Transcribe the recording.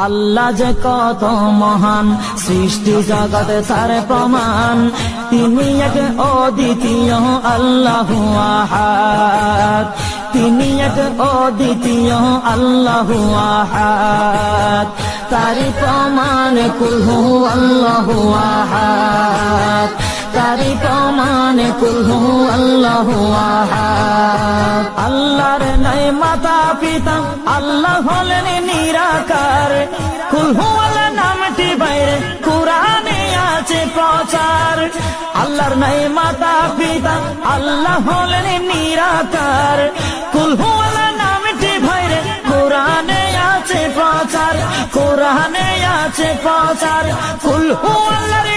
আল্লাহ যে কত মহান, সৃষ্টি জগতে তার প্রমাণ। তিনি এক অদ্বিতীয় আল্লাহু আহাদ, তিনি এক অদ্বিতীয় আল্লাহু আহাদ। তারি প্রমাণ কুল হু আল্লাহু আহাদ, তারি প্রমাণ কুল হু আল্লাহু আহাদ। আল্লাহর নাই মাতা পিতা, আল্লাহ হলেন নিরাকার। কুল হু আল্লাহ নামটি বাইরে কুরআনে আছে প্রচার। আল্লাহর নাই মাতা পিতা, আল্লাহ হলেন নিরাকার। কুল হু আল্লাহ নামটি বাইরে কুরআনে আছে প্রচার, কুরআনে আছে প্রচার। কুল হু আল্লাহর